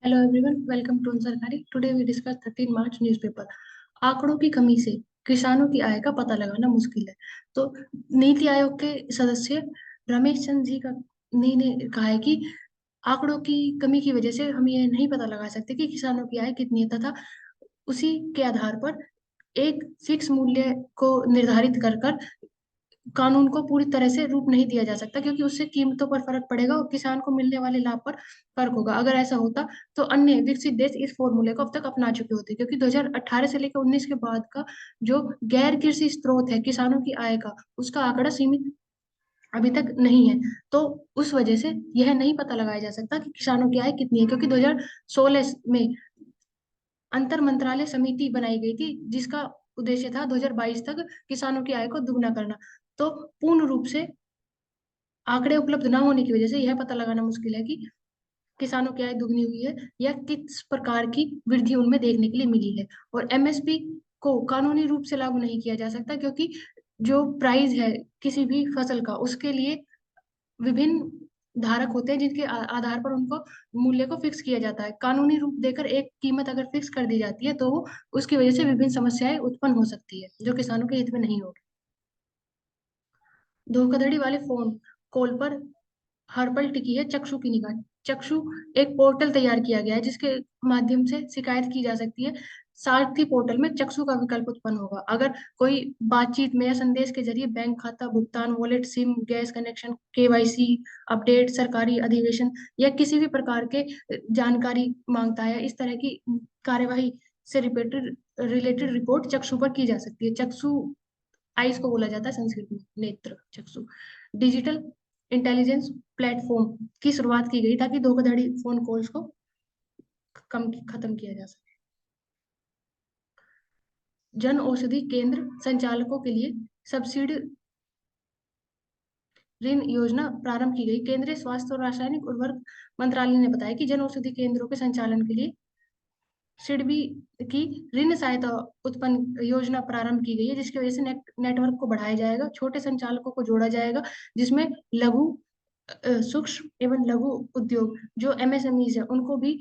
Hello everyone, welcome to सरकारी। Today we discuss 13 March newspaper. आंकड़ों की कमी से किसानों की आय का पता लगाना मुश्किल है। तो नीति आयोग के सदस्य रमेश चंद्र जी का ने कहा है कि आंकड़ों की कमी की वजह से हम ये नहीं पता लगा सकते कि किसानों की आय कितनी है, तथा उसी के आधार पर एक फिक्स मूल्य को निर्धारित कर कर कानून को पूरी तरह से रूप नहीं दिया जा सकता, क्योंकि उससे कीमतों पर फर्क पड़ेगा और किसान को मिलने वाले लाभ पर फर्क होगा। अगर ऐसा होता तो अन्य विकसित देश इस फॉर्मूले को अब तक अपना चुके होते, क्योंकि 2018 से लेकर 19 के बाद का जो गैर कृषि स्रोत है किसानों की आय का, उसका आंकड़ा सीमित अभी तक नहीं है। तो उस वजह से यह नहीं पता लगाया जा सकता कि किसानों की आय कितनी है, क्योंकि 2016 में अंतर मंत्रालय समिति बनाई गई थी जिसका उद्देश्य था 2022 तक किसानों की आय को दुगना करना। तो पूर्ण रूप से आंकड़े उपलब्ध न होने की वजह से यह पता लगाना मुश्किल है कि किसानों की आय दुगनी हुई है या किस प्रकार की वृद्धि उनमें देखने के लिए मिली है। और एमएसपी को कानूनी रूप से लागू नहीं किया जा सकता, क्योंकि जो प्राइस है किसी भी फसल का, उसके लिए विभिन्न धारक होते हैं जिनके आधार पर उनको मूल्य को फिक्स किया जाता है। कानूनी रूप देकर एक कीमत अगर फिक्स कर दी जाती है तो वो उसकी वजह से विभिन्न समस्याएं उत्पन्न हो सकती है जो किसानों के हित में नहीं होगी। धोखाधड़ी वाले फोन कॉल पर हर पल टिकी है चक्षु की निगाह। चक्षु एक पोर्टल तैयार किया गया है जिसके माध्यम से शिकायत की जा सकती है। सारथी पोर्टल में चक्षु का विकल्प उत्पन्न होगा। अगर कोई बातचीत में या संदेश के जरिए बैंक खाता, भुगतान, wallet, SIM, gas connection, KYC update, सरकारी अधिवेशन या किसी भी प्रकार के जानकारी मांगता है, इस तरह की कार्यवाही से रिलेटेड रिलेटेड रिपोर्ट चक्षु पर की जा सकती है। चक्षु आइस को बोला जाता है संस्कृत में, नेत्र चक्षु। डिजिटल इंटेलिजेंस प्लेटफॉर्म की शुरुआत की गई ताकि धोखाधड़ी फोन कॉल्स को खत्म किया जा सके। जन औषधि केंद्र संचालकों के लिए सब्सिडी ऋण योजना प्रारंभ की गई। केंद्रीय स्वास्थ्य और रासायनिक उर्वरक मंत्रालय ने बताया कि जन औषधि केंद्रों के संचालन के लिए सिडबी की ऋण सहायता उत्पन्न योजना प्रारंभ की गई है, जिसकी वजह से नेटवर्क को बढ़ाया जाएगा, छोटे संचालकों को जोड़ा जाएगा, जिसमें लघु सूक्ष्म एवं लघु उद्योग जो एमएसएमईज है उनको भी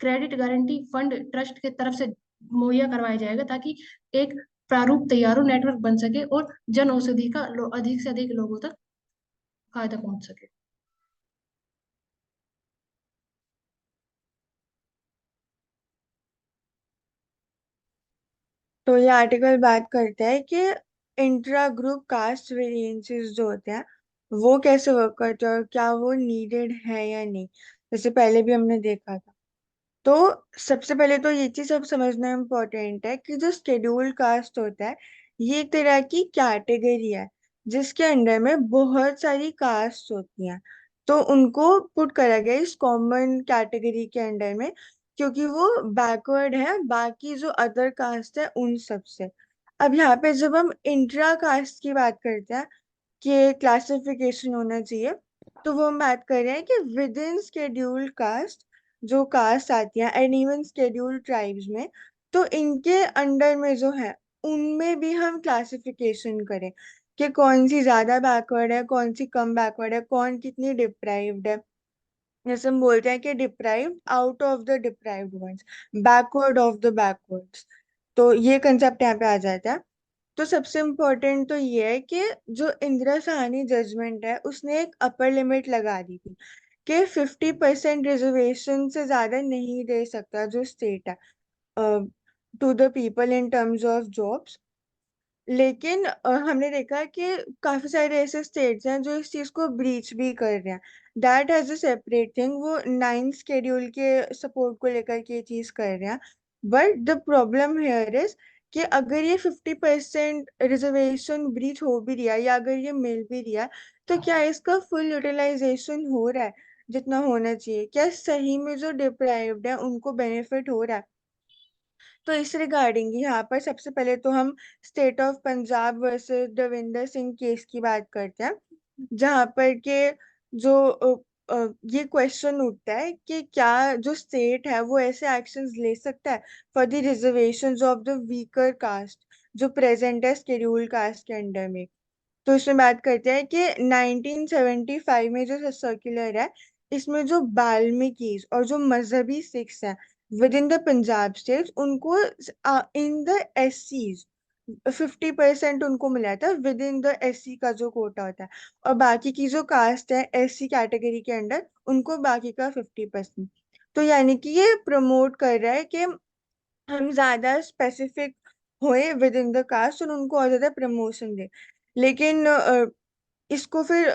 क्रेडिट गारंटी फंड ट्रस्ट के तरफ से मुहैया करवाया जाएगा, ताकि एक प्रारूप तैयार हो, नेटवर्क बन सके और जन औषधि का अधिक से अधिक लोगों तक फायदा पहुंच सके। तो ये आर्टिकल बात करता है कि इंट्रा ग्रुप कास्ट वेरिएंसेस जो होते हैं वो कैसे वर्क करते हैं और क्या वो नीडेड है या नहीं, जैसे पहले भी हमने देखा था। तो सबसे पहले तो ये चीज अब समझना इम्पोर्टेंट है कि जो शेड्यूल्ड कास्ट होता है ये एक तरह की कैटेगरी है जिसके अंडर में बहुत सारी कास्ट होती हैं। तो उनको पुट करा गया इस कॉमन कैटेगरी के अंडर में क्योंकि वो बैकवर्ड है बाकी जो अदर कास्ट है उन सब से। अब यहाँ पे जब हम इंट्रा कास्ट की बात करते हैं कि क्लासिफिकेशन होना चाहिए, तो वो हम बात कर रहे हैं कि विद इन शेड्यूल्ड कास्ट जो कास्ट आती है एंड इवन शेड्यूल्ड ट्राइब्स में, तो इनके अंडर में जो है उनमें भी हम क्लासिफिकेशन करें कि कौन सी ज्यादा बैकवर्ड है, कौन सी कम बैकवर्ड है, कौन कितनी डिप्राइव्ड है। जैसे हम बोलते हैं कि deprived out of the deprived ones, backward of the backwards. तो ये कंसेप्ट यहाँ पे आ जाता है। तो सबसे इम्पोर्टेंट तो ये है कि जो इंदिरा साहनी जजमेंट है उसने एक अपर लिमिट लगा दी थी कि 50% रिजर्वेशन से ज्यादा नहीं दे सकता जो स्टेट है to the people in terms of jobs. लेकिन हमने देखा कि काफी सारे ऐसे स्टेट्स हैं जो इस चीज को ब्रीच भी कर रहे हैं। That has a separate thing, वो 9th शेड्यूल के सपोर्ट को लेकर के ये चीज कर रहे हैं। But the problem here is कि अगर ये 50% रिजर्वेशन ब्रीच हो भी रहा है या अगर ये मिल भी रहा है, तो क्या इसका फुल यूटिलाइजेशन हो रहा है जितना होना चाहिए? क्या सही में जो डिप्राइव्ड है उनको बेनिफिट हो रहा है? तो इस रिगार्डिंग यहाँ पर सबसे पहले तो हम state of Punjab versus Davinder Singh case की बात करते हैं, जहाँ पर के जो ये क्वेश्चन उठता है कि क्या जो स्टेट है वो ऐसे एक्शंस ले सकता है for the reservations of the weaker caste जो प्रेजेंट है शेड्यूल कास्ट के अंडर में। तो इसमें बात करते हैं कि 1975 में जो सर्कुलर है इसमें जो बाल्मीकिस और जो मजहबी सिख्स हैं with in the Punjab state, उनको इन द एससीज 50% उनको मिला था विद इन द एससी का जो कोटा होता है। और बाकी की जो कास्ट है एससी कैटेगरी के अंडर, उनको बाकी का 50%। तो यानी कि ये प्रमोट कर रहा है कि हम ज्यादा स्पेसिफिक हुए विद इन द कास्ट और उनको और ज्यादा प्रमोशन दे। लेकिन इसको फिर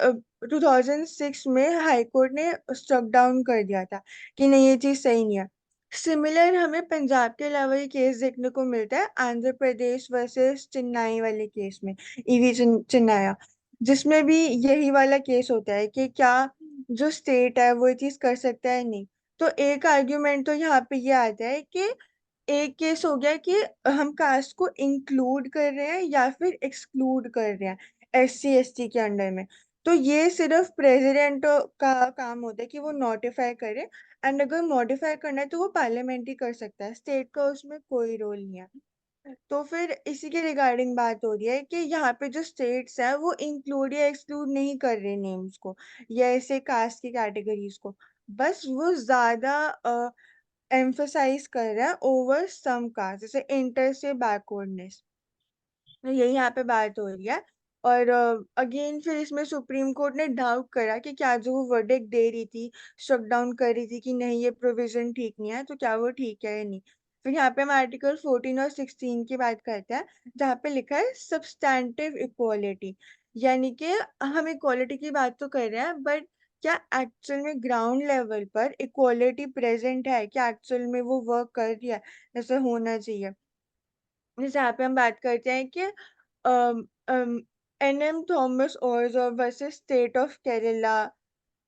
2006 में हाई कोर्ट ने स्ट्रक डाउन कर दिया था कि नहीं, ये चीज सही नहीं है। सिमिलर हमें पंजाब के अलावा ये केस देखने को मिलता है आंध्र प्रदेश वर्सेस चेन्नई वाले केस में, ईवी चिन्नाया, जिसमें भी यही वाला केस होता है कि क्या जो स्टेट है वो ये चीज कर सकता है, नहीं। तो एक आर्ग्यूमेंट तो यहाँ पे ये आता है कि एक केस हो गया कि हम कास्ट को इंक्लूड कर रहे हैं या फिर एक्सक्लूड कर रहे हैं एससी एसटी के अंडर में। तो ये सिर्फ प्रेसिडेंट का काम होता है कि वो नोटिफाई करे, एंड अगर मॉडिफाई करना है तो वो पार्लियामेंट ही कर सकता है, स्टेट का उसमें कोई रोल नहीं है। तो फिर इसी के रिगार्डिंग बात हो रही है कि यहाँ पे जो स्टेट्स हैं वो इंक्लूड या एक्सक्लूड नहीं कर रहे नेम्स को या ऐसे कास्ट की कैटेगरीज को, बस वो ज्यादा एम्फसाइज कर रहा है ओवर सम कास्ट, जैसे इंटर से बैकवर्डनेस। तो यही यहाँ पे बात हो रही है। और अगेन फिर इसमें सुप्रीम कोर्ट ने डाउट करा कि क्या जो वो वर्डिक्ट दे रही थी, शट डाउन कर रही थी कि नहीं ये प्रोविजन ठीक नहीं है, तो क्या वो ठीक है या नहीं। फिर यहाँ पे हम आर्टिकल 14 और 16 की बात करते हैं, जहाँ पे लिखा है सब्सटैंटिव इक्वालिटी। यानी कि हम इक्वालिटी की बात तो कर रहे हैं, बट क्या एक्चुअल में ग्राउंड लेवल पर इक्वालिटी प्रेजेंट है, क्या एक्चुअल में वो वर्क कर रही है जैसे होना चाहिए। जैसे यहाँ पे हम बात करते हैं कि एन एम थॉमस और वर्सेस स्टेट ऑफ केरला।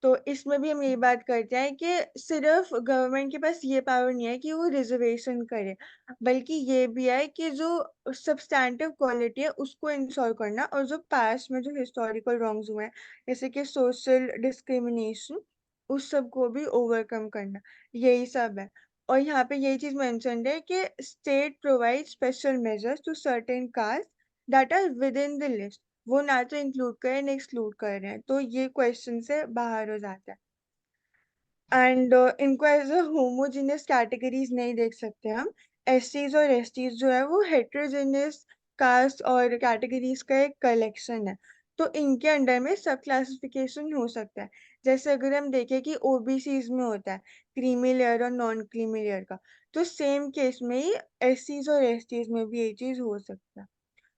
तो इसमें भी हम यही बात करते हैं कि सिर्फ गवर्नमेंट के पास ये पावर नहीं है कि वो रिजर्वेशन करे, बल्कि ये भी है कि जो सब्सटैंटिव क्वालिटी है उसको इंश्योर करना, और जो पास्ट में जो हिस्टोरिकल रॉन्ग्स हुए हैं जैसे कि सोशल डिस्क्रिमिनेशन, उस सब को भी ओवरकम करना, यही सब है। और यहाँ पे यही चीज मेंशन्ड है कि state provide special measures to certain caste that are within the list. वो ना तो इंक्लूड कर रहे हैं ना एक्सक्लूड कर रहे हैं, तो ये क्वेश्चन से बाहर हो जाता है। एंड इनको एज अ होमोजेनियस कैटेगरीज नहीं देख सकते हम। एससीज और एसटीज जो है वो हेट्रोजेनियस कास्ट और कैटेगरीज का एक कलेक्शन है। तो इनके अंडर में सब क्लासिफिकेशन हो सकता है। जैसे अगर हम देखें कि ओबीसीज में होता है क्रीमी लेयर और नॉन क्रीमी लेयर का, तो सेम केस में ही एससीज और एसटीज में भी ये चीज हो सकता है।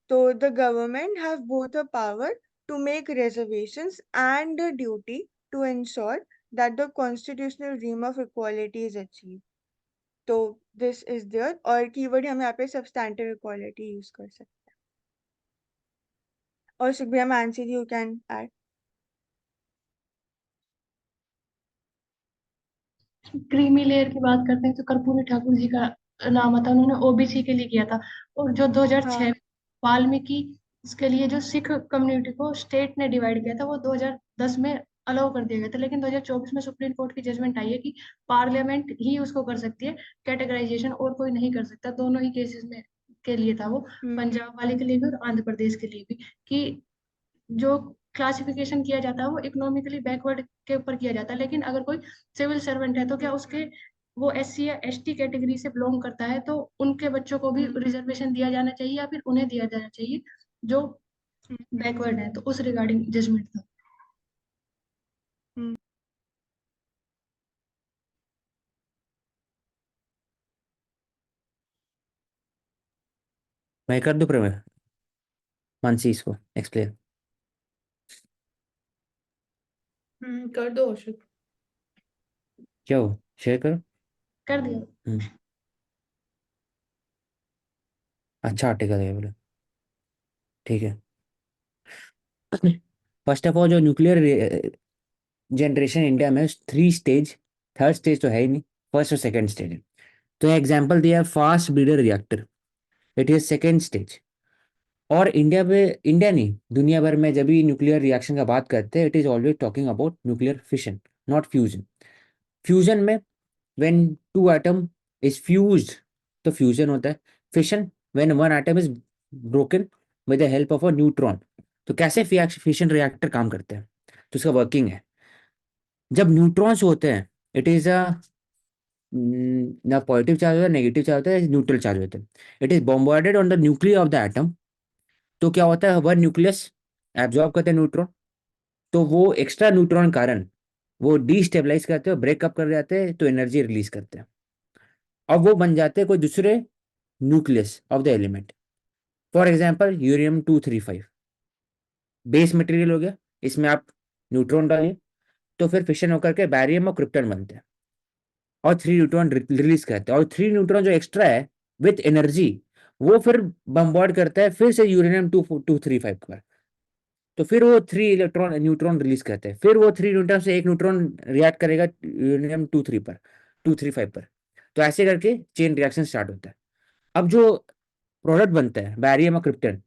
So the government have both a power to make reservations and a duty to ensure that the constitutional dream of equality is achieved. तो this is there, और कीवर्ड हम यहाँ पे substantive equality यूज कर सकते हैं। और सुखबिया मानसी जी, you can add। Creamy layer की बात करते हैं तो कर्पूरी ठाकुर जी का नाम आता है, उन्होंने ओबीसी के लिए किया था। और जो 2006 हाँ। वाल्मीकि के लिए जो सिख कम्युनिटी को स्टेट ने डिवाइड किया था, वो 2010 में अलाउ कर दिया गया था। लेकिन 2024 में सुप्रीम कोर्ट की जजमेंट आई है कि पार्लियामेंट ही उसको कर सकती है कैटेगराइजेशन, और कोई नहीं कर सकता। दोनों ही केसेस में के लिए था वो, हम्म। पंजाब वाले के लिए भी और आंध्र प्रदेश के लिए भी, कि जो क्लासिफिकेशन किया जाता है वो इकोनॉमिकली बैकवर्ड के ऊपर किया जाता है। लेकिन अगर कोई सिविल सर्वेंट है तो क्या उसके, वो एससी या एसटी कैटेगरी से बिलोंग करता है, तो उनके बच्चों को भी हम्म। रिजर्वेशन दिया जाना चाहिए या फिर उन्हें दिया जाना चाहिए जो हम्म। बैकवर्ड है। तो उस रिगार्डिंग जजमेंट था। हम्म। मैं कर दूं प्रमेय मानसी इसको एक्सप्लेन। कर दो अशोक। क्या हो शेयर करो। कर दिया। हम्म, अच्छा आर्टिकल है बोले। ठीक है। फर्स्ट ऑफ ऑल जो न्यूक्लियर जनरेशन इंडिया में 3 स्टेज, थर्ड स्टेज तो है ही नहीं, फर्स्ट और सेकंड स्टेज है। तो एग्जांपल दिया fast breeder reactor, it is second stage. और इंडिया पे, इंडिया नहीं दुनिया भर में जब भी न्यूक्लियर रिएक्शन का बात करते हैं, it is always talking about nuclear fission, not fusion. Fusion में when two atom is fused तो फ्यूजन होता है। Fission when one atom is broken with the help of a neutron. तो कैसे फिशन रिएक्टर काम करते हैं, तो इसका वर्किंग है। जब न्यूट्रॉन्स होते हैं, इट इज अ ना पॉजिटिव चार्ज होता है, नेगेटिव चार्ज होता है, न्यूट्रल चार्ज होता है। It is bombarded on the nuclear of the atom. तो क्या होता है, वन न्यूक्लियस एब्जॉर्ब करते हैं न्यूट्रॉन, तो वो एक्स्ट्रा न्यूट्रॉन कारण वो डीस्टेबलाइज करते हैं, ब्रेकअप कर जाते हैं, तो एनर्जी रिलीज करते हैं, और वो बन जाते हैं कोई दूसरे nucleus of the element. For example uranium 235 base material हो गया, इसमें आप न्यूट्रॉन डालिए, तो फिर फिशन होकर के बैरियम और क्रिप्टन बनते हैं, और 3 न्यूट्रॉन रिलीज करते हैं, और 3 न्यूट्रॉन जो एक्स्ट्रा है विथ एनर्जी, वो फिर बम्बार्ड करता है फिर से यूरेनियम 235 पर। तो फिर वो 3 इलेक्ट्रॉन न्यूट्रॉन रिलीज करते हैं, फिर वो 3 न्यूट्रॉन से एक न्यूट्रॉन रिएक्ट करेगा यूरेनियम 235 पर। तो ऐसे करके चेन रिएक्शन स्टार्ट होता है। अब जो प्रोडक्ट बनता है बैरियम और क्रिप्टन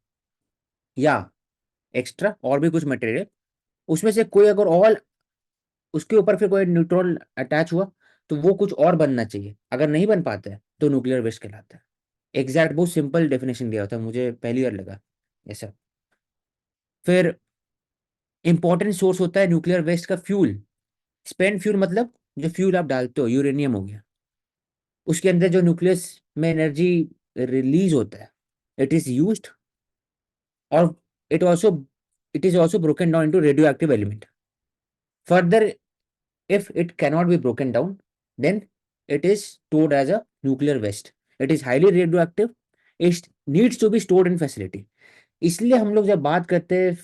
या एक्स्ट्रा और भी कुछ मटेरियल, उसमें से कोई अगर और उसके ऊपर फिर कोई न्यूट्रॉन अटैच हुआ, तो वो कुछ और बनना चाहिए। अगर नहीं बन पाता है तो न्यूक्लियर वेस्ट कहलाता है। एग्जैक्ट बहुत सिंपल डेफिनेशन दिया होता है, मुझे पहली बार लगा ऐसा। फिर इंपॉर्टेंट सोर्स होता है न्यूक्लियर वेस्ट का फ्यूल। स्पेंट फ्यूल मतलब जो फ्यूल आप डालते हो, यूरेनियम हो गया, उसके अंदर जो न्यूक्लियस में एनर्जी रिलीज होता है, इट इज यूज्ड, और it also it is also broken down into radio active element. Further, if it cannot be broken down, then it is stored as a nuclear waste. It is highly radioactive. It needs to be stored in facility. इसलिए हम लोग जब बात करते हैं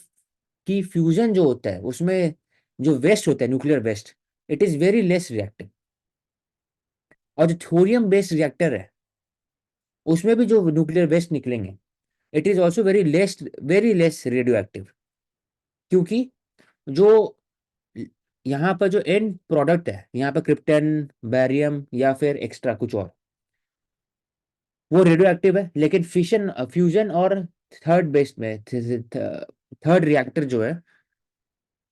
कि fusion जो होता है उसमें जो वेस्ट होता है nuclear waste, it is very less reactive. और जो थोरियम बेस्ड रिएक्टर है उसमें भी जो न्यूक्लियर वेस्ट निकलेंगे, it is also very less radio active. क्योंकि जो यहाँ पर जो एंड प्रोडक्ट है, यहाँ पर क्रिप्टन, बैरियम या फिर एक्स्ट्रा कुछ और, वो रेडियो एक्टिव है, लेकिन फिशन फ्यूजन और थर्ड बेस्ट में थर्ड रिएक्टर जो है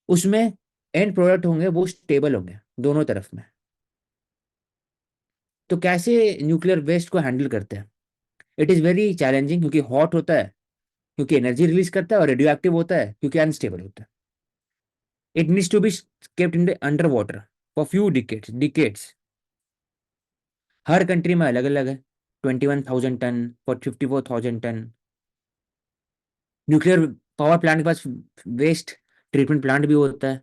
उसमें एंड प्रोडक्ट होंगे वो स्टेबल होंगे दोनों तरफ में। तो कैसे न्यूक्लियर वेस्ट को हैंडल करते हैं? इट इज वेरी चैलेंजिंग, क्योंकि हॉट होता है क्योंकि एनर्जी रिलीज करता है, और रेडियो एक्टिव होता है क्योंकि अनस्टेबल होता है। It needs to be kept in under water for few decades. हर कंट्री में अलग अलग है, 21,000 ton, 54,000 ton. Nuclear power plant के पास वेस्ट ट्रीटमेंट प्लांट भी होता है,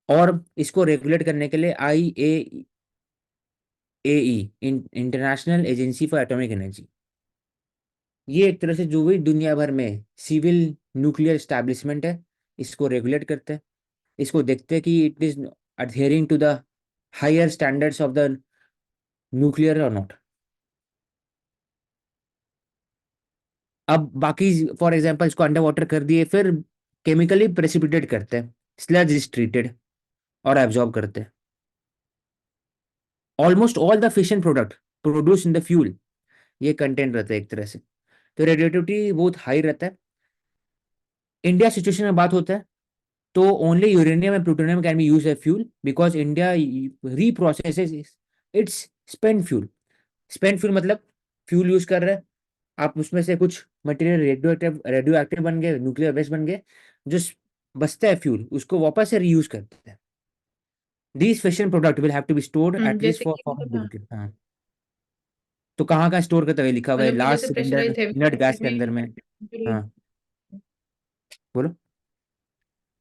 और इसको रेगुलेट करने के लिए IAEA, international agency for atomic energy, ये एक तरह से जो भी दुनिया भर में सिविल न्यूक्लियर स्टैब्लिशमेंट है, इसको रेगुलेट करते हैं। इसको देखते हैं कि it is adhering to the higher standards of the nuclear और नॉट। अब बाकी फॉर एग्जांपल इसको अंडर वाटर कर दिए, फिर केमिकली प्रेसिपिटेट करते हैं, स्लज इज ट्रीटेड और एब्जॉर्ब करते हैं। Almost all the fission product produce in the fuel, ये कंटेंट रहता है एक तरह से। तो रेडिएटिविटी बहुत हाई रहता है। इंडिया सिचुएशन में बात होता है तो only uranium and plutonium can be use as fuel, because India reprocesses its spent fuel. Spent fuel मतलब फ्यूल यूज कर रहे हैं आप, उसमें से कुछ मटेरियल रेडियो एक्टिव बन गए, न्यूक्लियर वेस्ट बन गए, जो बचता है फ्यूल उसको वापस से रीयूज करते हैं। These fission product will have to be stored at least जैसे for कि for मतलब हाँ, हाँ। तो कहाँ कहाँ स्टोर करते हुए लिखा हुआ है, मतलब कि लास्ट जैसे cylinder pressurised heavy inert gas water के में अंदर में। हाँ, बोलो।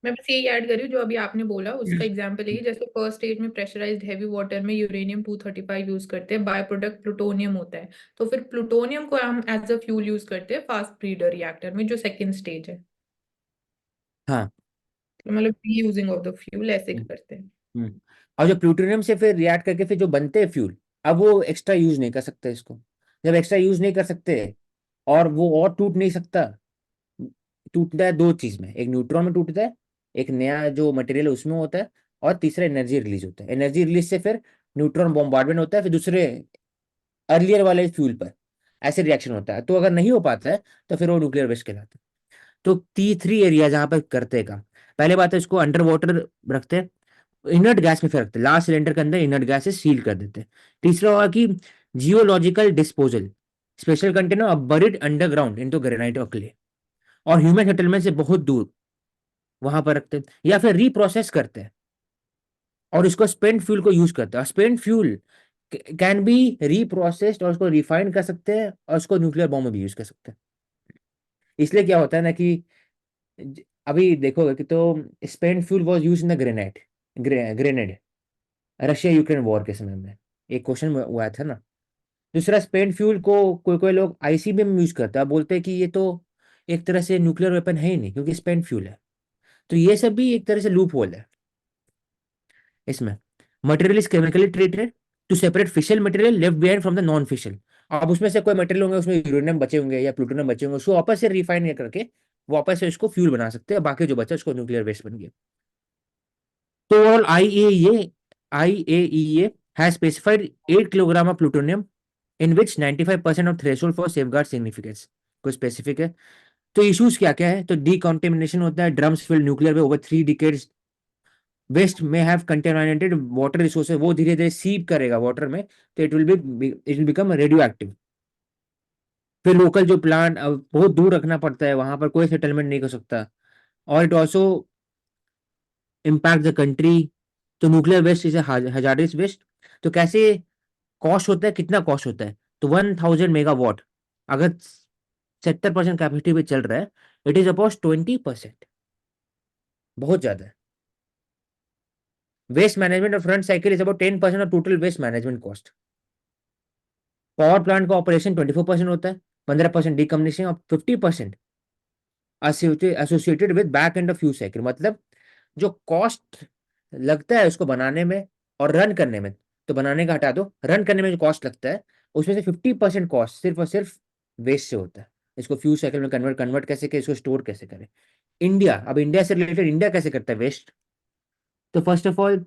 मैं बस यही ऐड करी हूँ जो अभी आपने बोला उसका एग्जांपल है कि जैसे फर्स्ट स्टेज में प्रेशराइज्ड हैवी वाटर में यूरेनियम 235 यूज करते हैं, बाय प्रोडक्ट प्लूटोनियम होता है। तो फिर प्लूटोनियम को हम एज अ फ्यूल यूज करते हैं फास्ट ब्रीडर रिएक्टर में, जो सेकंड स्टेज है। हाँ। तो मतलब रीयूजिंग ऑफ द फ्यूल ऐसे हम्म, करते हैं। हम्म। और जो प्लूटोनियम से फिर रिएक्ट करके फिर जो बनते हैं फ्यूल, अब वो एक्स्ट्रा यूज नहीं कर सकते इसको। जब एक्स्ट्रा यूज नहीं कर सकते और वो और टूट नहीं सकता, टूटता है दो चीज में, एक न्यूट्रॉन में टूटता है, एक नया जो मटेरियल उसमें होता है, और तीसरा एनर्जी रिलीज होता है। एनर्जी रिलीज से फिर न्यूट्रॉन बॉम्बार्डमेंट होता है फिर दूसरे अर्लियर वाले फ्यूल पर, ऐसे रिएक्शन होता है। तो अगर नहीं हो पाता है तो फिर वो न्यूक्लियर वेस्ट कहलाता है। तो T3 एरिया जहां पर करते हैं काम, पहले बात है इसको अंडर वाटर रखते हैं, इनर्ट गैस में फिर रखते हैं, लास्ट सिलेंडर के अंदर इनर्ट गैस से सील कर देते हैं। तीसरा होगा कि geological disposal, special container buried underground into granite और क्ले, और ह्यूमन सेटलमेंट से बहुत दूर वहां पर रखते हैं, या फिर रीप्रोसेस करते हैं। और उसको स्पेंट फ्यूल को यूज करते हैं। और स्पेंट फ्यूल कैन बी रीप्रोसेस्ड और उसको रिफाइन कर सकते हैं और उसको न्यूक्लियर बॉम्ब में भी यूज कर सकते हैं। इसलिए क्या होता है ना कि अभी देखोगे कि तो spent fuel was use in the grenade Russia Ukraine war के समय में, एक क्वेश्चन हुआ था ना। दूसरा, स्पेंट फ्यूल को कोई कोई लोग आईसीबीएम में यूज करता है, बोलते हैं कि ये तो एक तरह से न्यूक्लियर वेपन है ही नहीं क्योंकि स्पेंट फ्यूल है। तो ये सब भी एक तरह से लूप होल है इसमें। Material is chemically treated to separate fissile material left behind from the non fissile. अब उसमें से कोई मटेरियल होंगे, उसमें यूरेनियम बचे होंगे या प्लूटोनियम बचे होंगे, उसको वापस से रिफाइन करके वापस से उसको फ्यूल बना सकते हैं, बाकी जो बचा उसको न्यूक्लियर वेस्ट बन गया। तो overall IAEA has specified 8 kilogram of plutonium in which 95% of threshold for safeguard significance कोई स्पेसिफिक है। तो इश्यूज क्या क्या है, तो डिकॉन्टेमिनेशन होता है, ड्रम्स फिल्ड न्यूक्लियर में ओवर 3 decades, वेस्ट में हैव कंटेमिनेटेड वाटर रिसोर्सेज, वो धीरे धीरे सीप करेगा वाटर में, तो it will become radio active. फिर लोकल जो प्लांट बहुत दूर रखना पड़ता है, वहां पर कोई सेटलमेंट नहीं कर सकता। और it also impact the country. तो nuclear waste is hazardous waste. तो कैसे कॉस्ट होता है, कितना कॉस्ट होता है, तो 1000 मेगावाट अगर 70% कैपेसिटी पे चल रहा है, इट इज अबाउट 20%, बहुत ज्यादा है। वेस्ट मैनेजमेंट और front cycle is about 10% of total waste management cost. Power plant का ऑपरेशन 24% होता है, 15% डीकमिशनिंग और 50% associated with back end of fuel cycle. मतलब जो कॉस्ट लगता है उसको बनाने में और रन करने में, तो बनाने का हटा दो, रन करने में जो कॉस्ट लगता है उसमें से 50% कॉस्ट सिर्फ और सिर्फ वेस्ट से होता है। इसको फ्यूज साइकिल में कन्वर्ट कन्वर्ट कैसे करें, इसको स्टोर कैसे करें। इंडिया, अब इंडिया से रिलेटेड, इंडिया कैसे करता है वेस्ट। तो first of all,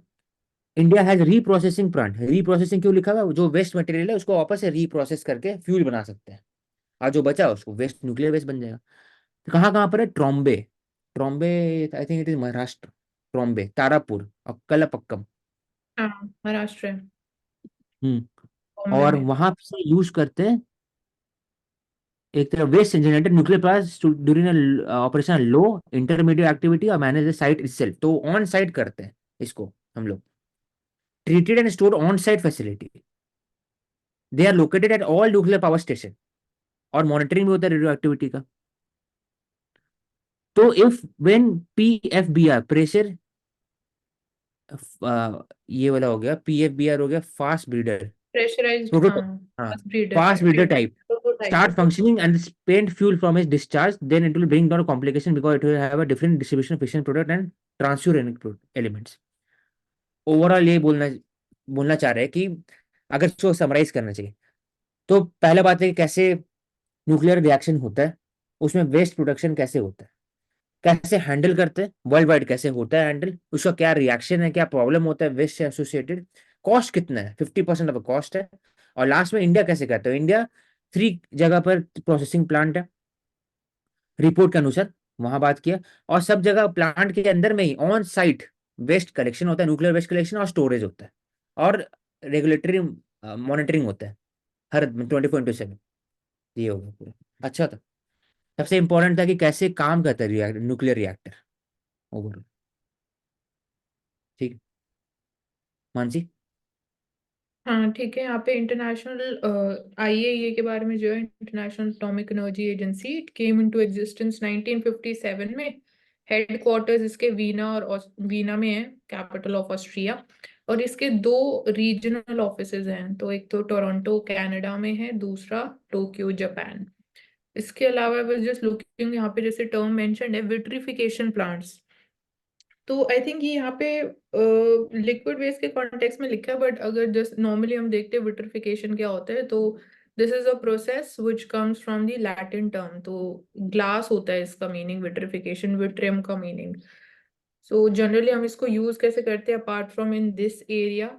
India has reprocessing plant. Reprocessing क्यों लिखा हुआ, जो वेस्ट मटेरियल है उसको वापस से रीप्रोसेस करके फ्यूल बना सकते हैं, और जो बचा उसको वेस्ट न्यूक्लियर वेस्ट बन जाएगा। तो कहाँ कहाँ पर है, ट्रॉम्बे। ट्रॉम्बे, आई think it is Maharashtra. Trombay, Tarapur और कलपक्कम। हाँ, महाराष्ट्र है, हम्म। बॉम्बे और में। वहां से यूज करते हैं एक तरह waste generated nuclear plants during operation low intermediate activity और मैनेज द साइट इटसेल्फ। तो ऑन साइट करते हैं इसको हम लोग। Treated and stored on site facility, they are located at all nuclear power station. और मॉनिटरिंग भी होता है रेडियो एक्टिविटी का। तो इफ व्हेन PFBR प्रेशर, ये वाला हो गया, PFBR हो गया फास्ट ब्रीडर प्रेशराइज्ड, हाँ, प्रोटोटाइप। हाँ, fast breeder fast breeder type, type prototype start है वो। functioning and spent fuel from its discharge, then it will bring down a complication because it will have a different distribution of fission product and transuranic elements. Overall ये बोलना बोलना चाह रहे हैं कि अगर इसको समराइज करना चाहिए, तो पहला बात है कि कैसे न्यूक्लियर रिएक्शन होता है, उसमें वेस्ट प्रोडक्शन कैसे होता है, कैसे हैंडल करते हैं, वर्ल्ड वाइड कैसे होता है हैंडल, उसका क्या रिएक्शन है, क्या प्रॉब्लम होता है वेस्ट से एसोसिएटेड, कॉस्ट कितना है, 50% ऑफ कॉस्ट है। और लास्ट में इंडिया कैसे करता है। इंडिया 3 जगह पर प्रोसेसिंग प्लांट है रिपोर्ट के अनुसार, वहां बात किया। और सब जगह प्लांट के अंदर में ही ऑन साइट वेस्ट कलेक्शन होता है, न्यूक्लियर वेस्ट कलेक्शन और स्टोरेज होता है, और रेगुलेटरी मॉनिटरिंग होता है हर 24/7। ये हो गया पूरा। अच्छा था। सबसे इंपॉर्टेंट था कि कैसे काम करता है न्यूक्लियर रिएक्टर ओवरऑल। ठीक है मानसी। हाँ ठीक है, यहाँ पे इंटरनेशनल आईएईए के बारे में जो है, international atomic energy agency, it came into existence 1957 में। हेडक्वार्टर्स इसके वीना और वीना में है, कैपिटल ऑफ ऑस्ट्रिया। और इसके 2 रीजनल ऑफिसेज हैं, तो एक तो टोरंटो कनाडा में है, दूसरा टोक्यो जापान। इसके अलावा बस जस्ट लुकिंग, यहाँ पे जैसे टर्म मेंशन है विट्रिफिकेशन प्लांट्स। तो आई थिंक ये यहाँ पे लिक्विड वेस्ट के कॉन्टेक्स्ट में लिखा है, बट अगर जस्ट नॉर्मली हम देखते हैं विट्रिफिकेशन क्या होता है, तो this is a process which comes from the Latin term. तो ग्लास होता है इसका मीनिंग, विट्रिफिकेशन, विट्रियम का मीनिंग। सो जनरली हम इसको यूज कैसे करते हैं apart from in this area.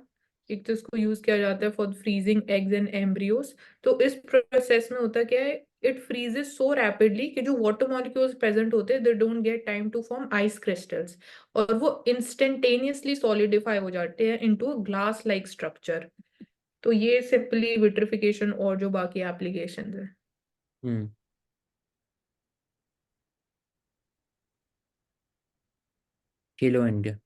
एक तो इसको यूज किया जाता है for freezing eggs and embryos. तो इस प्रोसेस में होता क्या है, इट फ्रीजेस सो रैपिडली कि जो वाटर मॉलिक्यूल्स प्रेजेंट होते हैं, they don't get time to form ice crystals, और वो इंस्टेंटेनियसली सॉलिडिफाई हो जाते हैं इनटू ग्लास लाइक स्ट्रक्चर। तो ये सिंपली विट्रिफिकेशन और जो बाकी एप्लीकेशंस है। हम्म। खेलो इंडिया।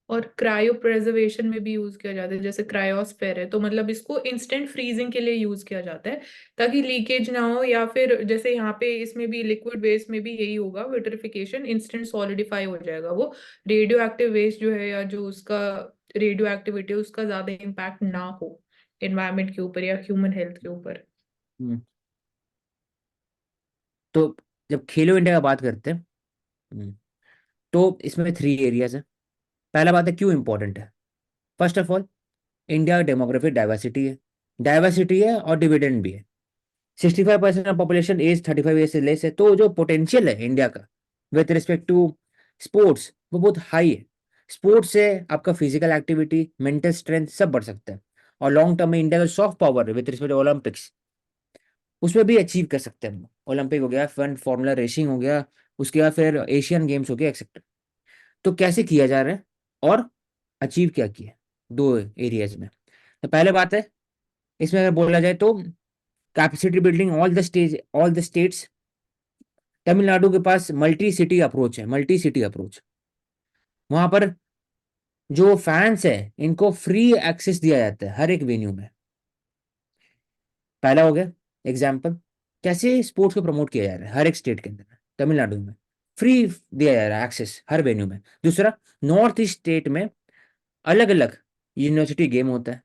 और क्रायो प्रिजर्वेशन में भी यूज किया जाता है, जैसे क्रायोस्फेयर है, तो मतलब इसको इंस्टेंट फ्रीजिंग के लिए यूज किया जाता है ताकि लीकेज ना हो, या फिर जैसे यहाँ पे इसमें भी लिक्विड वेस्ट में भी यही होगा, विट्रिफिकेशन, इंस्टेंट सॉलिडिफाई हो जाएगा वो। रेडियो एक्टिव वेस्ट जो है या जो उसका रेडियो एक्टिविटी उसका ज्यादा इम्पैक्ट ना हो एनवायरमेंट के ऊपर या ह्यूमन हेल्थ के ऊपर। हम्म, तो जब खेलो इंडिया का बात करते हैं, तो इसमें 3 एरियाज है। पहला बात है क्यों इंपॉर्टेंट है। First of all, India demographic diversity है और डिविडेंड भी है। 65% ऑफ पॉपुलेशन एज 35 ईयर से लेस है, तो जो पोटेंशियल है इंडिया का विथ रिस्पेक्ट टू स्पोर्ट्स वो बहुत हाई है। स्पोर्ट्स से आपका फिजिकल एक्टिविटी, मेंटल स्ट्रेंथ सब बढ़ सकता है, और लॉन्ग टर्म में इंडिया का soft power with respect to Olympics उसमें भी अचीव कर सकते हैं हम। ओलंपिक हो गया, फन फॉर्मूला रेसिंग हो गया, उसके बाद फिर एशियन गेम्स हो गया एक्सेट्रा। तो कैसे किया जा रहा है और अचीव क्या किया 2 एरियाज में। तो पहले बात है, इसमें अगर बोला जाए तो capacity building all the states. Tamil Nadu के पास मल्टी सिटी अप्रोच। वहां पर जो फैंस है इनको फ्री एक्सेस दिया जाता है हर एक वेन्यू में। पहला हो गया एग्जाम्पल, कैसे स्पोर्ट्स को प्रमोट किया जा रहा है हर एक स्टेट के अंदर। तमिलनाडु में फ्री दिया जा रहा है एक्सेस हर वेन्यू में। दूसरा, नॉर्थ ईस्ट स्टेट में अलग अलग यूनिवर्सिटी गेम होता है।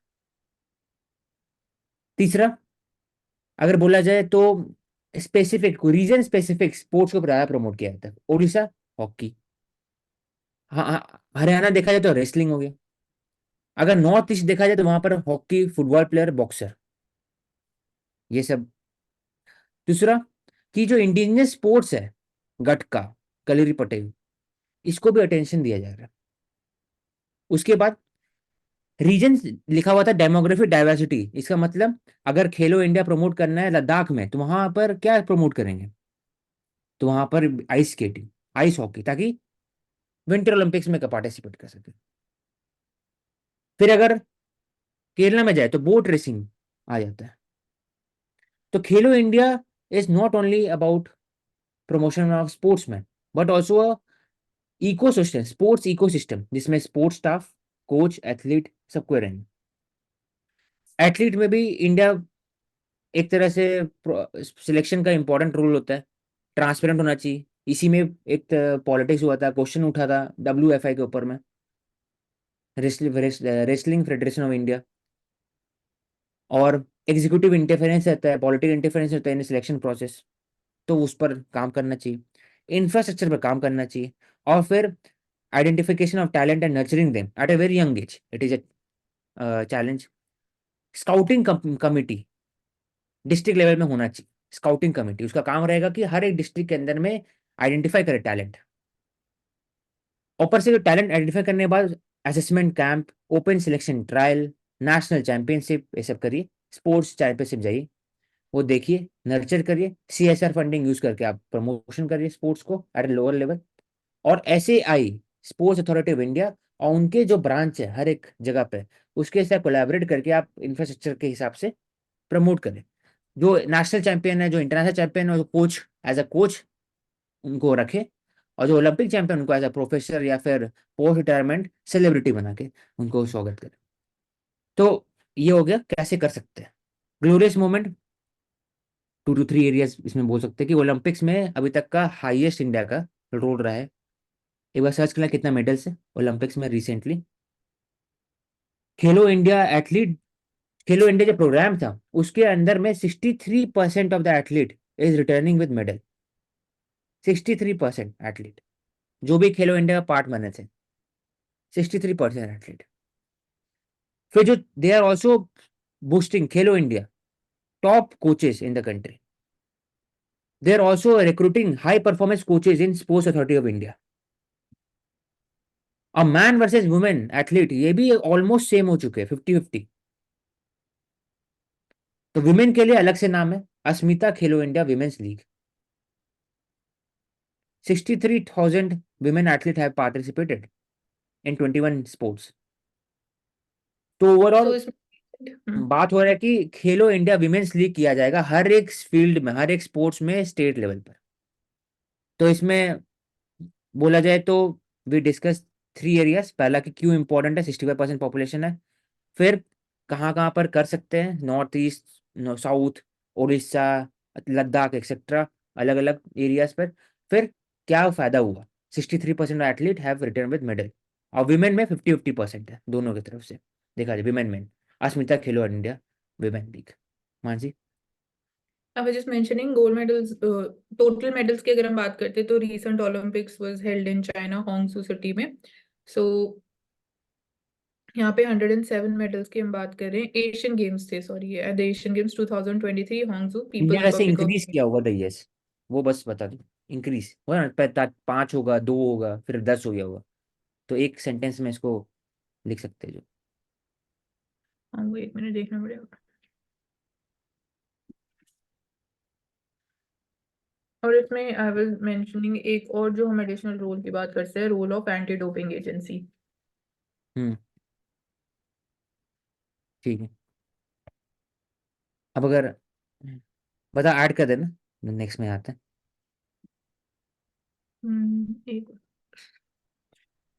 तीसरा, अगर बोला जाए तो रीजन स्पेसिफिक स्पोर्ट्स को ज्यादा प्रमोट किया जाता है। ओडिशा हॉकी, हाँ हाँ, हरियाणा देखा जाए तो रेसलिंग हो गया। अगर नॉर्थ ईस्ट देखा जाए तो वहां पर हॉकी, फुटबॉल प्लेयर, बॉक्सर, ये सब। दूसरा, कि जो इंडिजिनियस स्पोर्ट्स है, गटका, कलरी पटेल, इसको भी अटेंशन दिया जा रहा है। उसके बाद रीजन लिखा हुआ था डेमोग्राफिक डाइवर्सिटी। इसका मतलब अगर खेलो इंडिया प्रमोट करना है लद्दाख में तो वहां पर क्या प्रमोट करेंगे, तो वहां पर आइस स्केटिंग, आइस हॉकी, ताकि विंटर ओलंपिक्स में पार्टिसिपेट कर सके। फिर अगर केरला में जाए तो बोट रेसिंग आ जाता है। तो खेलो India is not only about promotion of sportsman but also ecosystem, sports ecosystem, जिसमें स्पोर्ट्स स्टाफ, कोच, एथलीट सबको रहेंगे। एथलीट में भी इंडिया एक तरह से सिलेक्शन का इंपॉर्टेंट रोल होता है, ट्रांसपेरेंट होना चाहिए। इसी में एक पॉलिटिक्स हुआ था, क्वेश्चन उठा था WFI के ऊपर में, रेसलिंग फेडरेशन ऑफ इंडिया। और एग्जीक्यूटिव इंटरफेरेंस रहता है, पॉलिटिकल इंटरफेरेंस रहता है इन सिलेक्शन प्रोसेस, तो उस पर काम करना चाहिए। इंफ्रास्ट्रक्चर पर काम करना चाहिए। और फिर identification of talent and nurturing them at a very young age, it is a challenge. Scouting committee district level में होना चाहिए। स्काउटिंग कमेटी, उसका काम रहेगा कि हर एक डिस्ट्रिक्ट के अंदर में आइडेंटिफाई करे टैलेंट। ऊपर से टैलेंट आइडेंटिफाई करने के बाद assessment camp, open selection trial, national championship, ये सब करिए। स्पोर्ट्स चैंपियनशिप जाइए, वो देखिए, नर्चर करिए। CSR फंडिंग यूज करके आप प्रमोशन करिए स्पोर्ट्स को एट लोअर लेवल। और SAI, sports authority of India, और उनके जो ब्रांच है हर एक जगह पे, उसके साथ कोलैबोरेट करके आप इंफ्रास्ट्रक्चर के हिसाब से प्रमोट करें। जो नेशनल चैंपियन है, जो इंटरनेशनल चैंपियन है, जो कोच, एज अ कोच उनको रखे। और जो ओलंपिक चैंपियन उनको एज अ प्रोफेसर या फिर पोस्ट रिटायरमेंट सेलिब्रिटी बना के उनको स्वागत करें। तो ये हो गया कैसे कर सकते हैं ग्लोरियस मोमेंट। 2 to 3 एरियाज इसमें बोल सकते हैं कि ओलंपिक्स में अभी तक का हाईएस्ट इंडिया का रोल रहा है। एक बार सर्च करना कितना मेडल्स है ओलंपिक्स में रिसेंटली। खेलो इंडिया एथलीट, खेलो इंडिया जो प्रोग्राम था उसके अंदर में 63% of the athlete is returning with medal. 63% athlete जो भी खेलो इंडिया का पार्ट बने थे, 63% एथलीट। फिर जो they are also boosting Khelo India top coaches in the country. They are also recruiting high performance coaches in sports authority of India. और man versus women athlete ये भी ऑलमोस्ट सेम हो चुके हैं, 50-50। तो वुमेन के लिए अलग से नाम है, अस्मिता खेलो India women's league. 63,000 women athletes have participated in 21 sports। तो ओवरऑल तो इसमें बात हो रहा है कि खेलो इंडिया विमेन्स लीग किया जाएगा हर एक फील्ड में, हर एक स्पोर्ट्स में, स्टेट लेवल पर। तो इसमें बोला जाए तो वी डिस्कस 3 एरियाज। पहला कि क्यों इंपॉर्टेंट है, 65% पॉपुलेशन है। फिर कहाँ कहाँ पर कर सकते हैं, north east, south, Orissa, Ladakh etcetera, अलग अलग एरियाज पर। फिर क्या फायदा हुआ, 63% athlete have return with medal. और विमेन में 50-50% है दोनों की तरफ से देखा जाए, विमेन में। अस्मिता खेलो India women league. Mansi. I was just mentioning gold medals, total medals की अगर हम बात करते हैं तो recent Olympics was held in China, Hangzhou city में. So यहाँ पे 107 मेडल्स की हम बात कर रहे हैं. एशियन गेम्स थे, sorry, the Asian games 2023 Hangzhou, India peoples कैसे रिपब्लिक ऑफ इंक्रीज किया होगा दैयस, वो बस बता दो। इंक्रीज होगा ना, 5 होगा, 2 होगा, फिर 10 हो गया होगा। तो एक सेंटेंस में इसको लिख सकते हैं जो। हाँ, वो 1 मिनट देखना पड़ेगा. और इसमें आई वाज मेंशनिंग एक और जो हम एडिशनल रोल की बात करते हैं, role of anti doping agency. Hmm, ठीक है। अब अगर बता ऐड कर देना, नेक्स्ट में आते हैं। एक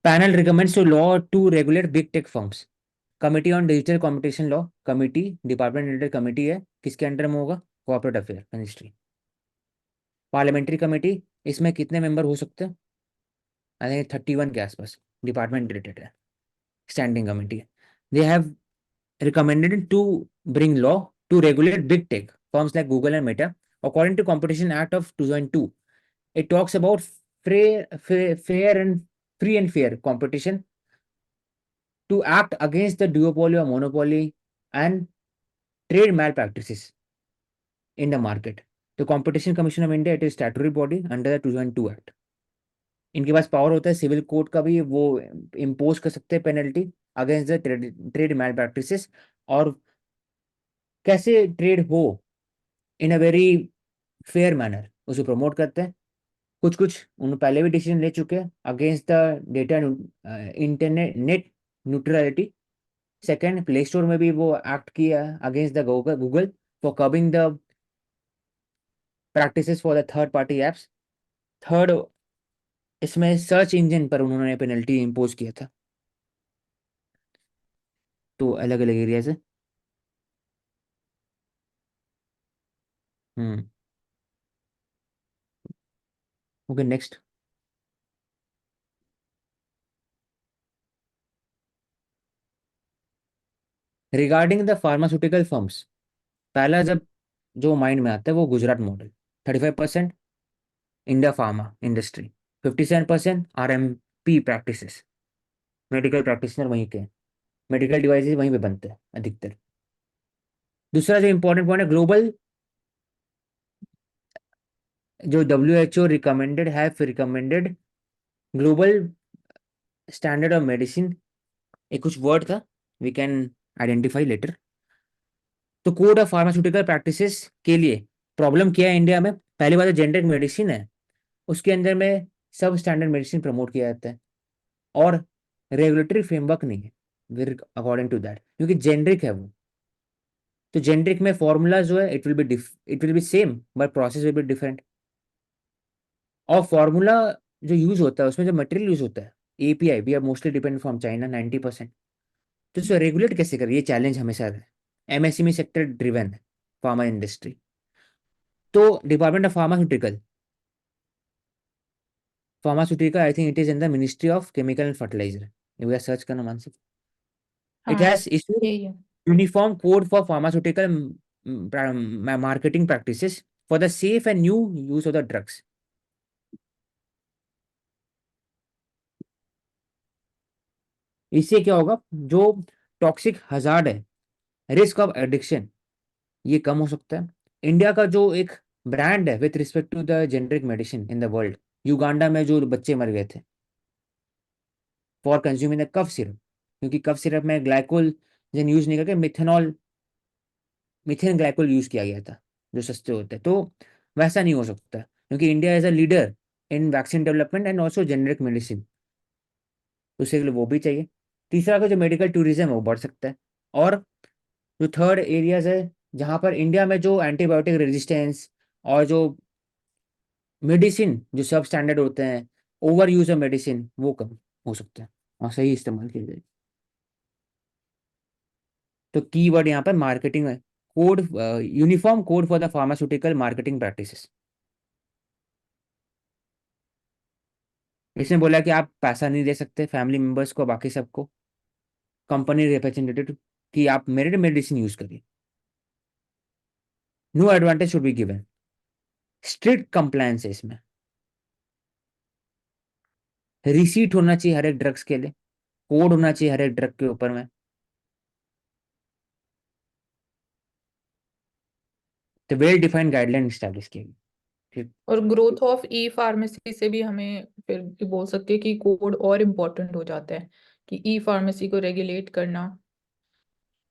panel recommends to law to regulate big tech firms. Committee on digital competition law committee, department related committee है, किसके अंडर में होगा, corporate affair ministry. Parliamentary committee, इसमें कितने मेंबर हो सकते हैं, आई थिंक 31 के आसपास। डिपार्टमेंट रिलेटेड है, स्टैंडिंग कमेटी है। They have recommended to bring law to regulate big tech firms like Google and Meta. According to Competition Act of 2002, it talks about fair and free and fair competition to act against the duopoly or monopoly and trade malpractices in the market. The Competition Commission of India, it is statutory body under the 2002 Act. इनके पास power होता है civil court का भी, वो impose कर सकते हैं penalty against the trade malpractices, और कैसे ट्रेड हो in a very fair manner उसे प्रमोट करते हैं। कुछ कुछ उन्होंने पहले भी डिसीजन ले चुके हैं against the data internet net neutrality. Second, play store में भी वो एक्ट किया against the Google for curbing the practices for the third party apps. Third, इसमें सर्च इंजन पर उन्होंने पेनल्टी इम्पोज किया था। तो अलग अलग एरियाज है। Hmm, okay next. Regarding the pharmaceutical firms, पहला जब जो माइंड में आता है वो Gujarat model. 35% India pharma industry, 57% RMP practices, medical practitioner वहीं के, मेडिकल डिवाइसेस वहीं पे बनते हैं अधिकतर। दूसरा जो इंपॉर्टेंट पॉइंट है, ग्लोबल जो WHO रिकमेंडेड है, recommended global standard of medicine, एक कुछ वर्ड था, वी कैन आइडेंटिफाई लेटर। तो कोड ऑफ फार्मास्यूटिकल प्रैक्टिसेस के लिए प्रॉब्लम क्या है इंडिया में, पहली बात तो जेनरिक मेडिसिन है, उसके अंदर में सब स्टैंडर्ड मेडिसिन प्रमोट किया जाता है, और रेगुलेटरी फ्रेमवर्क नहीं है अकॉर्डिंग टू दैट, क्योंकि जेनरिक है वो। तो जेनरिक में फॉर्मूला जो है it will be same but process will be different. और फॉर्मूला जो यूज होता है उसमें जो मटेरियल यूज होता है, API we are mostly depend from China 90%। तो इसको रेगुलेट कैसे करें, ये चैलेंज हमेशा है। MSME सेक्टर ड्रिवन है फार्मा इंडस्ट्री। तो department of pharmaceutical I think it is in the ministry of chemical and fertiliser, ये सर्च करना मान सकते। इट हाँ, हैज इशूड यही है. Uniform code for pharmaceutical marketing practices for the safe and new use of the drugs. इससे क्या होगा, जो टॉक्सिक हजार्ड है, रिस्क ऑफ एडिक्शन, ये कम हो सकता है। इंडिया का जो एक ब्रांड है with respect to the generic medicine in the world, Uganda में जो बच्चे मर गए थे for consuming the cough syrup, क्योंकि कफ सिरप में ग्लाइकोल जन यूज नहीं करके मिथेनॉल, मिथेन ग्लाइकोल यूज किया गया था जो सस्ते होते हैं। तो वैसा नहीं हो सकता, क्योंकि India as a leader in vaccine development and also generic medicine, तो उसके लिए वो भी चाहिए। तीसरा का जो मेडिकल टूरिज्म है वो बढ़ सकता है। और जो थर्ड एरियाज है जहाँ पर इंडिया में जो एंटीबायोटिक रेजिस्टेंस और जो मेडिसिन जो सब स्टैंडर्ड होते हैं, ओवर यूज ऑफ मेडिसिन, वो कम हो सकता है। और सही इस्तेमाल किया जाए। तो कीवर्ड यहाँ पर मार्केटिंग है, code, uniform code for the pharmaceutical marketing practices. इसने बोला कि आप पैसा नहीं दे सकते फैमिली मेंबर्स को, बाकी सबको, कंपनी रिप्रेजेंटेटिव, कि आप मेरिट मेडिसिन यूज करिए। No advantage should be given, strict compliance है इसमें, रिसीट होना चाहिए हर एक ड्रग्स के लिए, कोड होना चाहिए हर एक ड्रग के ऊपर में, तो वेल डिफाइंड गाइडलाइन स्टैब्लिश किए गए। ठीक। और ग्रोथ ऑफ ई फार्मेसी से भी हमें फिर भी बोल सकते हैं कि कोड और इम्पोर्टेंट हो जाता है, कि ई फार्मेसी को रेगुलेट करना,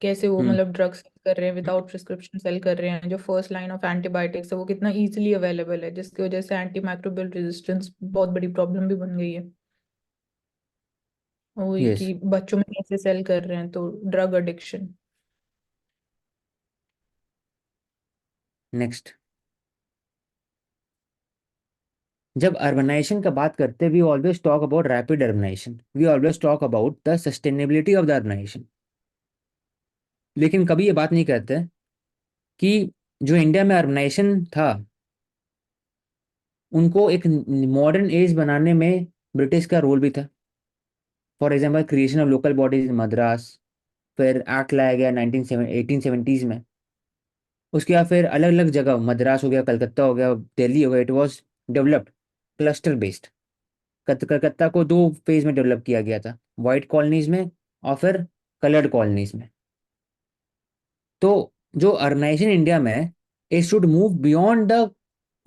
कैसे वो हम्म। मतलब ड्रग्स कर रहे हैं, विदाउट प्रिस्क्रिप्शन सेल कर रहे हैं, जो फर्स्ट लाइन ऑफ एंटीबायोटिक्स है वो कितना इजीली अवेलेबल है, जिसकी वजह से एंटी माइक्रोबियल रेजिस्टेंस बहुत बड़ी प्रॉब्लम भी बन गई है। वही यस। कि बच्चों में कैसे सेल कर रहे हैं, तो ड्रग एडिक्शन। नेक्स्ट, जब अर्बनाइजेशन का बात करते हैं, we always talk about rapid urbanisation, we always talk about the sustainability of the urbanisation, लेकिन कभी ये बात नहीं करते कि जो इंडिया में अर्बनाइजेशन था, उनको एक मॉडर्न एज बनाने में ब्रिटिश का रोल भी था। For example creation of local bodies in Madras, फिर एक्ट लाया गया 1870s में। उसके बाद फिर अलग अलग जगह, मद्रास हो गया, कलकत्ता हो गया, दिल्ली हो गया, it was developed cluster based. Calcutta को दो फेज में डेवलप किया गया था, वाइट कॉलोनीज में और फिर कलर्ड कॉलोनीज में। तो जो अर्बनाइजेशन इंडिया में है, it should move beyond the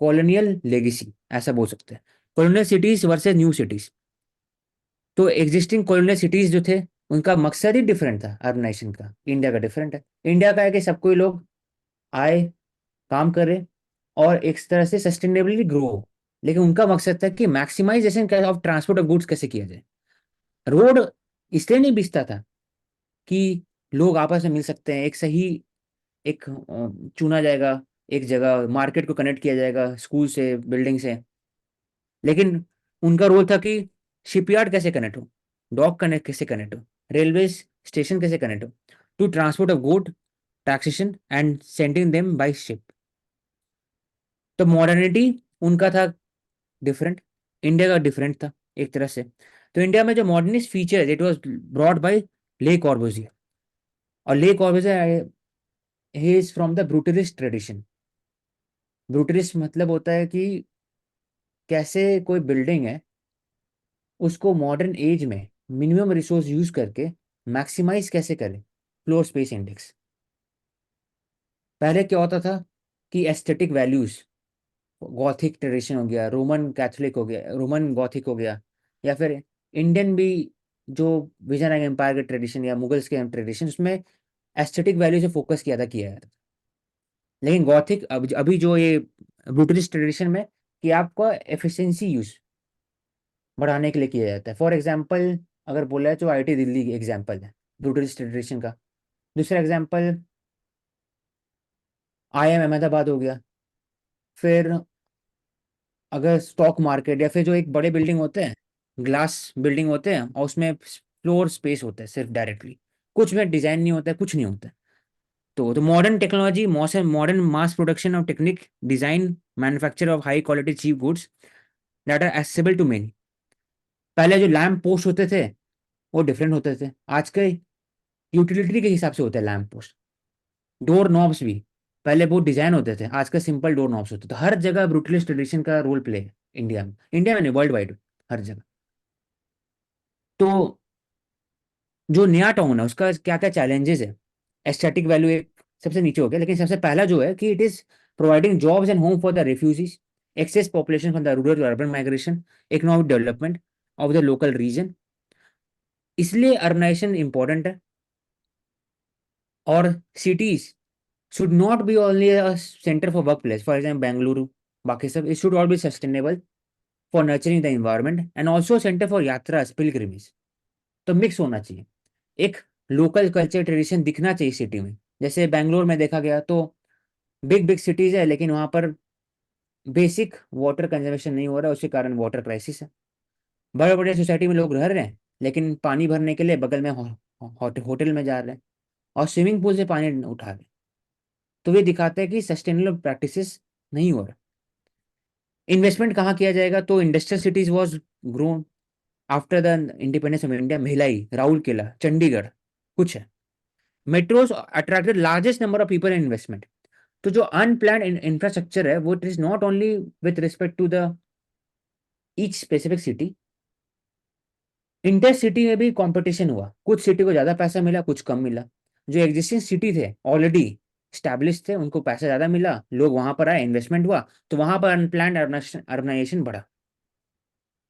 colonial legacy, ऐसा बोल सकते हैं, colonial cities versus new cities. तो एग्जिस्टिंग कॉलोनियल सिटीज जो थे, उनका मकसद ही डिफरेंट था अर्बनाइजेशन का, इंडिया का डिफरेंट है। इंडिया का है कि सब कोई लोग आए, काम करे और एक तरह से सस्टेनेबली ग्रो हो, लेकिन उनका मकसद था कि maximisation of transport of goods कैसे किया जाए। रोड इसलिए नहीं बिकता था कि लोग आपस में मिल सकते हैं, एक सही, एक चुना जाएगा, एक जगह मार्केट को कनेक्ट किया जाएगा स्कूल से, बिल्डिंग से, लेकिन उनका रोल था कि शिपयार्ड कैसे कनेक्ट हो, डॉक कनेक्ट कैसे कनेक्ट हो, रेलवे स्टेशन कैसे कनेक्ट हो, to transport of good, taxation and sending them by ship. तो मॉडर्निटी उनका था डिफरेंट, इंडिया का डिफरेंट था एक तरह से। तो इंडिया में जो modernist feature, it was brought by Le Corbusier. और Le Corbusier, he is from the brutalist tradition. Brutalist मतलब होता है कि कैसे कोई बिल्डिंग है, उसको मॉडर्न एज में मिनिमम रिसोर्स यूज करके मैक्सिमाइज कैसे करें, फ्लोर स्पेस इंडेक्स। पहले क्या होता था कि एस्थेटिक वैल्यूज, गॉथिक ट्रेडिशन हो गया, रोमन कैथोलिक हो गया, रोमन गॉथिक हो गया, या फिर इंडियन भी जो विजयनगर एम्पायर के ट्रेडिशन या मुगल्स के ट्रेडिशन, उसमें एस्थेटिक वैल्यू से फोकस किया जाता था। लेकिन गॉथिक अभी जो ये ब्रूटलिस्ट ट्रेडिशन में, कि आपका एफिशिएंसी यूज बढ़ाने के लिए किया जाता है। फॉर एग्जाम्पल अगर बोला है तो आईटी दिल्ली एग्जाम्पल है ब्रूटलिस्ट ट्रेडिशन का। दूसरा एग्जाम्पल आईएम अहमदाबाद हो गया। फिर अगर स्टॉक मार्केट, या फिर जो एक बड़े बिल्डिंग होते हैं, ग्लास बिल्डिंग होते हैं, और उसमें फ्लोर स्पेस होता है सिर्फ डायरेक्टली, कुछ में डिजाइन नहीं होता है, कुछ नहीं होता है। तो modern technology, modern mass production of technique, design, manufacture of high quality cheap goods that are accessible to many. पहले जो लैम्प पोस्ट होते थे वो डिफरेंट होते थे, आज के यूटिलिटी के हिसाब से होता है लैम्प पोस्ट। डोर नॉब्स भी पहले बहुत डिजाइन होते थे, आज का सिंपल डोर नॉब्स होते थे। हर जगह ब्रूटलिस्ट ट्रेडिशन का रोल प्ले है इंडिया में, इंडिया में नहीं, वर्ल्ड वाइड हर जगह। तो जो नया टाउन है उसका क्या क्या चैलेंजेस है, एस्थेटिक वैल्यू एक सबसे नीचे हो गया, लेकिन सबसे पहला जो है कि it is providing jobs and home for the refugees, excess population from the rural to urban migration, economic development of the local region. इसलिए अर्बनाइजेशन इंपॉर्टेंट है। और cities should not be only a center for workplace, for example Bengaluru, बाकी सब, it should all be sustainable for nurturing the environment and also center for yatras, pilgrimage। तो mix होना चाहिए, एक local culture tradition दिखना चाहिए city में। जैसे बैंगलोर में देखा गया तो बिग बिग सिटीज है, लेकिन वहां पर बेसिक वाटर कंजर्वेशन नहीं हो रहा है, उसके कारण वाटर क्राइसिस है। बड़े बड़े सोसाइटी में लोग रह रहे हैं, लेकिन पानी भरने के लिए बगल में होटल में जा रहे हैं और स्विमिंग पूल से पानी उठा रहे हैं। तो ये दिखाता है कि सस्टेनेबल प्रैक्टिसेस नहीं हो रहा। इन्वेस्टमेंट कहाँ किया जाएगा? तो industrial cities was grown after the independence of India. Bhilai, Rourkela, Chandigarh कुछ है। Metros attracted largest number of people in investment. तो जो अनप्लान्ड इंफ्रास्ट्रक्चर है वो it is not only with respect to the each specific city, inter city में भी competition हुआ। कुछ सिटी को ज्यादा पैसा मिला, कुछ कम मिला। जो एग्जिस्टिंग सिटी थे ऑलरेडी स्टैब्लिश थे, उनको पैसा ज्यादा मिला, लोग वहां पर आए, इन्वेस्टमेंट हुआ, तो वहां पर अनप्लान्ड अर्बनाइजेशन बढ़ा।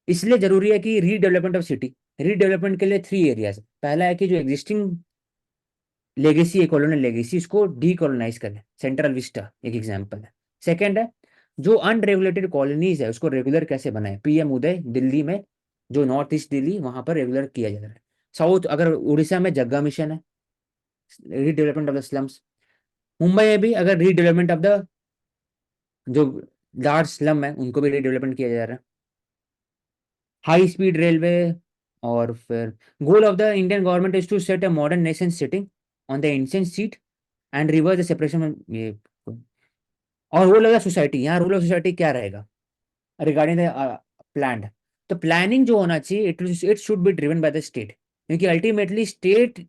इसलिए जरूरी है कि रीडेवलपमेंट ऑफ सिटी। रीडेवलपमेंट के लिए 3 एरियाज। पहला है कि जो एग्जिस्टिंग लेगेसी है, कॉलोनियल लेगेसी, उसको डीकोलोनाइज करें। सेंट्रल विस्टा एक एग्जांपल है। सेकंड है जो अनरेगुलेटेड कॉलोनीज है उसको रेगुलर कैसे बनाए। पीएम उदय दिल्ली में, जो नॉर्थ ईस्ट दिल्ली, वहां पर रेगुलर किया जा रहा है। साउथ अगर उड़ीसा में जग्गा मिशन है, redevelopment of the slums. Mumbai में भी अगर रीडेवलपमेंट ऑफ द जो लार्ज स्लम है उनको भी रीडेवलपमेंट किया जा रहा है। High speed railway. और फिर goal of the Indian government is to set a modern nation sitting on the ancient seat and reverse the separation. ये और रूल ऑफ द सोसाइटी, यहाँ रूल ऑफ सोसाइटी क्या रहेगा रिगार्डिंग द प्लान? तो planning जो होना चाहिए it should be driven by the state, क्योंकि ultimately state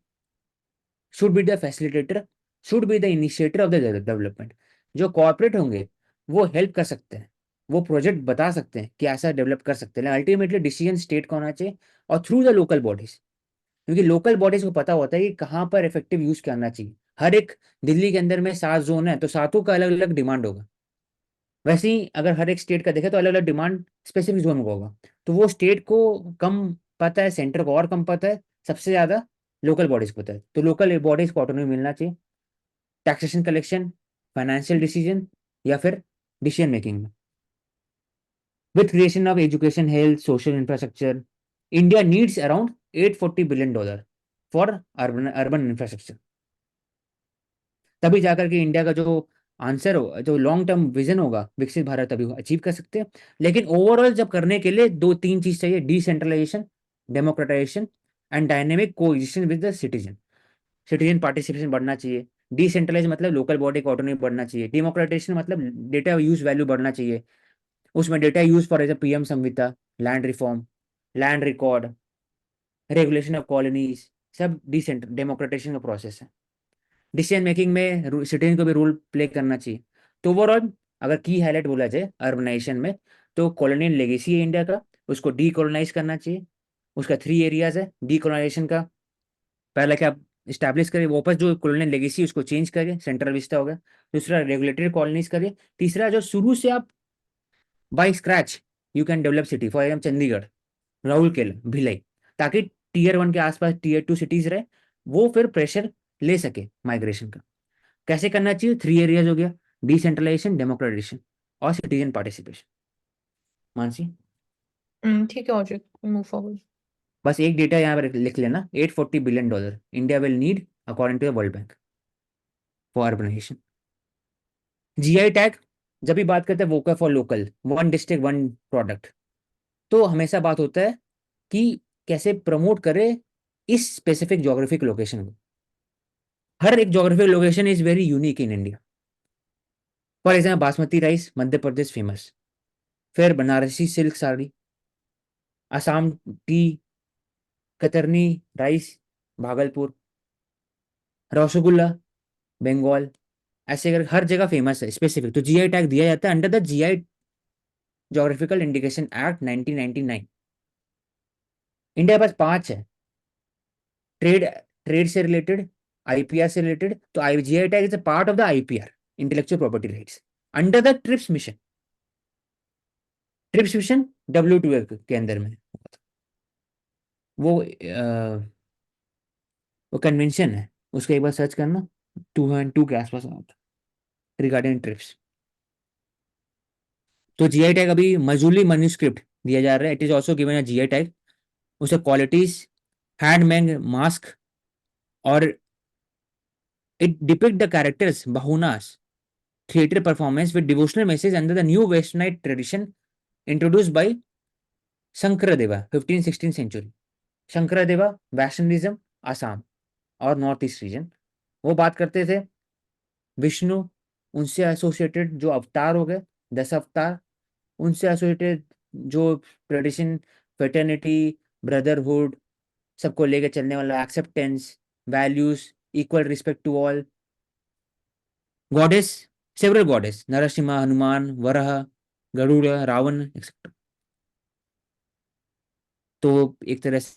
should be the facilitator, should be the initiator of the development. जो corporate होंगे वो हेल्प कर सकते हैं, वो प्रोजेक्ट बता सकते हैं कि ऐसा डेवलप कर सकते हैं, अल्टीमेटली डिसीजन स्टेट का होना चाहिए और थ्रू द लोकल बॉडीज, क्योंकि लोकल बॉडीज को पता होता है कि कहाँ पर इफेक्टिव यूज करना चाहिए। हर एक दिल्ली के अंदर में 7 जोन है तो 7 का अलग अलग डिमांड होगा। वैसे ही अगर हर एक स्टेट का देखें तो अलग अलग डिमांड स्पेसिफिक जोन को होगा। तो वो स्टेट को कम पता है, सेंटर को और कम पता है, सबसे ज्यादा लोकल बॉडीज को पता है। तो लोकल बॉडीज को ऑटोनॉमी मिलना चाहिए टैक्सेशन कलेक्शन, फाइनेंशियल डिसीजन या फिर डिसीजन मेकिंग में। With creation of education, health, social infrastructure, India needs around $840 billion for urban infrastructure. तभी जाकर के इंडिया का जो आंसर हो, जो लॉन्ग टर्म विजन होगा विकसित भारत, तभी अचीव कर सकते हैं। लेकिन ओवरऑल जब करने के लिए 2-3 चीज चाहिए, decentralisation, democratisation and dynamic coexistence with the citizen. Citizen participation बढ़ना चाहिए। डिसेंट्रलाइज मतलब लोकल बॉडी का ऑटोनॉमी बढ़ना चाहिए। डेमोक्रेटाइजेशन मतलब डेटा यूज वैल्यू बढ़ना चाहिए। उसमें data use for example PM संविदा, land reform, land record, regulation of colonies, सब डिसेंट डेमोक्रेटाइजेशन का प्रोसेस है। डिसीजन मेकिंग में सिटीजन को भी रोल प्ले करना चाहिए। तो ओवरऑल अगर की हाईलाइट बोला जाए अर्बनाइजेशन में, तो कॉलोनियल लेगेसी है इंडिया का, उसको डीकोलोनाइज करना चाहिए। उसका 3 एरियाज है डीकोलोनाइजेशन का। पहला क्या, स्टैब्लिश करिए वापस जो कॉलोनियल लेगेसी उसको चेंज करिए, सेंट्रल विस्टा हो गया। दूसरा रेगुलेटरी कॉलोनीज करिए। तीसरा जो शुरू से आप by scratch you can develop city, for example Chandigarh, Rourkela, Bhilai, ताकि टीयर 1 के आसपास टीयर 2 सिटीज रहे, वो फिर प्रेशर ले सके माइग्रेशन का। कैसे करना चाहिए? 3 एरियाज हो गया, डिसेंट्रलाइजेशन, डेमोक्रेटाइजेशन और सिटीजन पार्टिसिपेशन। मानसी, ठीक है औचित, मूव फॉरवर्ड। बस एक डेटा यहाँ पर लिख लेना, $840 billion India will need according to the world bank for urbanisation. GI tag, जब भी बात करते हैं vocal for local, one district one product, तो हमेशा बात होता है कि कैसे प्रमोट करे इस स्पेसिफिक जोग्राफिक लोकेशन को। हर एक geographic location is very unique in India. For example basmati rice Madhya Pradesh famous, फिर बनारसी सिल्क साड़ी, असम टी, कतरनी राइस भागलपुर, रसगुल्ला बंगाल, ऐसे कर हर जगह फेमस है स्पेसिफिक। तो जीआई टैग दिया जाता है under the GI geographical indication act 1999। India के पास 5 है, ट्रेड ट्रेड से रिलेटेड, आईपीआर से रिलेटेड। तो GI tag is a part of the IPR, intellectual property rights, under the trips mission. Trips mission WTO के अंदर में वो कन्वेंशन है, उसका एक बार सर्च करना, 202 के आसपास आता रिगार्डिंग ट्रिप्स। तो जीआई टैग अभी मजूली मन्यूस्क्रिप्ट दिया जा रहा है, it is also given a GI tag. उसे क्वालिटीज, हैंडमेड मास्क, और इट डिपिक्ट द कैरेक्टर्स बहुनास theater performance with devotional message under the new Westernite tradition introduced by Sankaradeva 15th-16th century। Sankaradeva Vaishnavism Assam और north east region. वो बात करते थे विष्णु, उनसे associated जो अवतार हो गए 10 अवतार, उनसे एसोसिएटेड जो ट्रेडिशन, फेटर्निटी, ब्रदरहुड, सबको लेके चलने वाला acceptance, values, equal respect to all. Goddess, several goddess, Narasimha, Hanuman, Varaha, Garuda, Ravana etcetera. तो एक तरह से